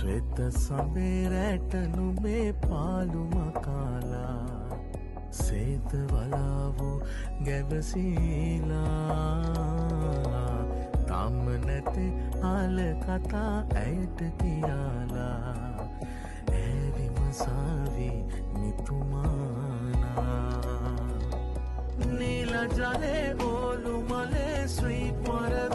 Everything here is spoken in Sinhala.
ශ්වෙත සබේරැට නුඹේ පාළුම කාලා සේත වලාවෝ ගැවසීලා තම නැති ආල කතා ඇයට කියාලා ඇවිම සාවි නිතුමානා නීල ජලේ ඕලු මලේ ස්වීප් වරද